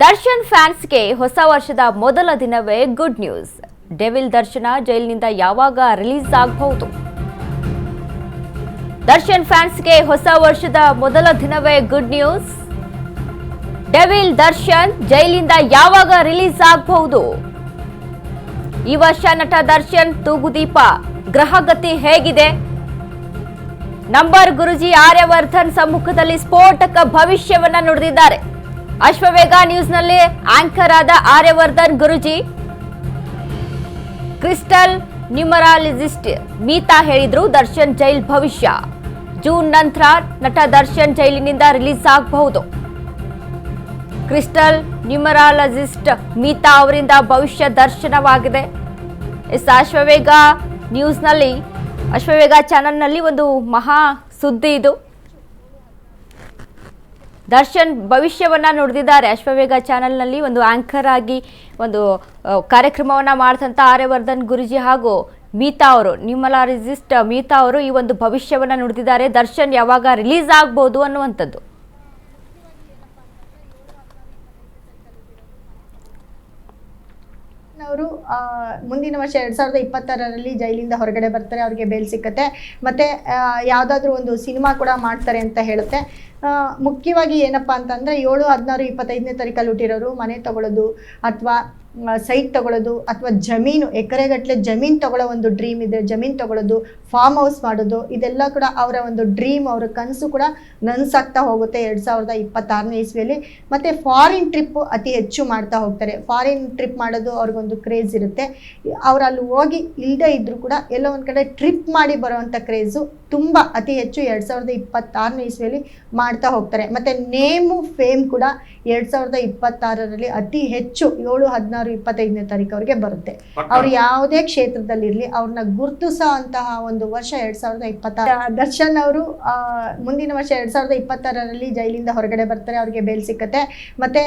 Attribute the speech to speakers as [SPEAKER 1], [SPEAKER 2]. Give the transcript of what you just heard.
[SPEAKER 1] ದರ್ಶನ್ ಫ್ಯಾನ್ಸ್ಗೆ ಹೊಸ ವರ್ಷದ ಮೊದಲ ದಿನವೇ ಗುಡ್ ನ್ಯೂಸ್. ಡೆವಿಲ್ ದರ್ಶನ ಜೈಲಿನಿಂದ ಯಾವಾಗ ರಿಲೀಸ್ ಆಗಬಹುದು? ದರ್ಶನ್ ಫ್ಯಾನ್ಸ್ಗೆ ಹೊಸ ವರ್ಷದ ಮೊದಲ ದಿನವೇ ಗುಡ್ ನ್ಯೂಸ್. ಡೆವಿಲ್ ದರ್ಶನ್ ಜೈಲಿನಿಂದ ಯಾವಾಗ ರಿಲೀಸ್ ಆಗಬಹುದು? ಈ ವರ್ಷ ನಟ ದರ್ಶನ್ ತೂಗುದೀಪ ಗ್ರಹಗತಿ ಹೇಗಿದೆ? ನಂಬರ್ ಗುರುಜಿ ಆರ್ಯವರ್ಧನ್ ಸಮ್ಮುಖದಲ್ಲಿ ಸ್ಫೋಟಕ ಭವಿಷ್ಯವನ್ನ ನುಡಿದಿದ್ದಾರೆ. ಅಶ್ವವೇಗ ನ್ಯೂಸ್ನಲ್ಲಿ ಆಂಕರ್ ಆದ ಆರ್ಯವರ್ಧನ್ ಗುರುಜಿ ಕ್ರಿಸ್ಟಲ್ ನ್ಯೂಮರಾಲಜಿಸ್ಟ್ ಮೀತಾ ಹೇಳಿದ್ರು ದರ್ಶನ್ ಜೈಲ್ ಭವಿಷ್ಯ. ಜೂನ್ ನಂತರ ನಟ ದರ್ಶನ್ ಜೈಲಿನಿಂದ ರಿಲೀಸ್ ಆಗಬಹುದು. ಕ್ರಿಸ್ಟಲ್ ನ್ಯೂಮರಾಲಜಿಸ್ಟ್ ಮೀತಾ ಅವರಿಂದ ಭವಿಷ್ಯ ದರ್ಶನವಾಗಿದೆ. ಅಶ್ವವೇಗ ನ್ಯೂಸ್ನಲ್ಲಿ ಅಶ್ವವೇಗ ಚಾನೆಲ್ನಲ್ಲಿ ಒಂದು ಮಹಾ ಸುದ್ದಿ ಇದು. ದರ್ಶನ್ ಭವಿಷ್ಯವನ್ನ ನುಡಿದಿದ್ದಾರೆ. ಅಶ್ವವೇಗ ಚಾನೆಲ್ನಲ್ಲಿ ಒಂದು ಆಂಕರ್ ಆಗಿ ಒಂದು ಕಾರ್ಯಕ್ರಮವನ್ನ ಮಾಡಿದಂಥ ಆರ್ಯವರ್ಧನ್ ಗುರುಜಿ ಹಾಗೂ ಮೀತಾ ಅವರು, ನ್ಯೂಮರಾಲಜಿಸ್ಟ್ ಮೀತಾ ಅವರು ಈ ಒಂದು ಭವಿಷ್ಯವನ್ನ ನುಡಿದಿದ್ದಾರೆ. ದರ್ಶನ್ ಯಾವಾಗ ರಿಲೀಸ್ ಆಗ್ಬೋದು ಅನ್ನುವಂಥದ್ದು.
[SPEAKER 2] ಅವರು ಮುಂದಿನ ವರ್ಷ 2026ರಲ್ಲಿ ಜೈಲಿಂದ ಹೊರಗಡೆ ಬರ್ತಾರೆ. ಅವ್ರಿಗೆ ಬೇಲ್ ಸಿಕ್ಕತ್ತೆ. ಮತ್ತು ಯಾವುದಾದ್ರೂ ಒಂದು ಸಿನಿಮಾ ಕೂಡ ಮಾಡ್ತಾರೆ ಅಂತ ಹೇಳುತ್ತೆ. ಮುಖ್ಯವಾಗಿ ಏನಪ್ಪ ಅಂತಂದರೆ 7, 16, 25ನೇ ತಾರೀಕಲ್ಲಿ ಹುಟ್ಟಿರೋರು ಮನೆ ತಗೊಳ್ಳೋದು ಅಥವಾ ಸೈಟ್ ತಗೊಳ್ಳೋದು ಅಥವಾ ಜಮೀನು ಎಕರೆಗಟ್ಟಲೆ ಜಮೀನು ತಗೊಳ್ಳೋ ಒಂದು ಡ್ರೀಮ್ ಇದೆ. ಜಮೀನು ತಗೊಳ್ಳೋದು, ಫಾರ್ಮ್ ಹೌಸ್ ಮಾಡೋದು, ಇದೆಲ್ಲ ಕೂಡ ಅವರ ಒಂದು ಡ್ರೀಮ್, ಅವರ ಕನಸು ಕೂಡ ನನಸಾಗ್ತಾ ಹೋಗುತ್ತೆ 2026ನೇ ಇಸ್ವಿಯಲ್ಲಿ. ಮತ್ತು ಫಾರಿನ್ ಟ್ರಿಪ್ಪು ಅತಿ ಹೆಚ್ಚು ಮಾಡ್ತಾ ಹೋಗ್ತಾರೆ. ಫಾರಿನ್ ಟ್ರಿಪ್ ಮಾಡೋದು ಅವ್ರಿಗೊಂದು ಕ್ರೇಜ್ ಇರುತ್ತೆ. ಅವ್ರು ಅಲ್ಲಿ ಹೋಗಿ ಇಲ್ಲದೇ ಇದ್ದರೂ ಕೂಡ ಎಲ್ಲೋ ಒಂದು ಕಡೆ ಟ್ರಿಪ್ ಮಾಡಿ ಬರೋವಂಥ ಕ್ರೇಜು ತುಂಬ ಅತಿ ಹೆಚ್ಚು 2026ನೇ ಇಸ್ವಿಯಲ್ಲಿ ಮಾಡ್ತಾ ಹೋಗ್ತಾರೆ. ಮತ್ತು ನೇಮು ಫೇಮ್ ಕೂಡ 2026ರಲ್ಲಿ ಅತಿ ಹೆಚ್ಚು 7, 16, 25ನೇ ತಾರೀಕು ಅವರಿಗೆ ಬರುತ್ತೆ. ಅವ್ರು ಯಾವುದೇ ಕ್ಷೇತ್ರದಲ್ಲಿರಲಿ ಅವ್ರನ್ನ ಗುರುತಿಸೋ ಅಂತಹ ಒಂದು ವರ್ಷ 2026. ದರ್ಶನ್ ಅವರು ಮುಂದಿನ ವರ್ಷ 2026ರಲ್ಲಿ ಜೈಲಿಂದ ಹೊರಗಡೆ ಬರ್ತಾರೆ. ಅವ್ರಿಗೆ ಬೇಲ್ ಸಿಕ್ಕತ್ತೆ. ಮತ್ತು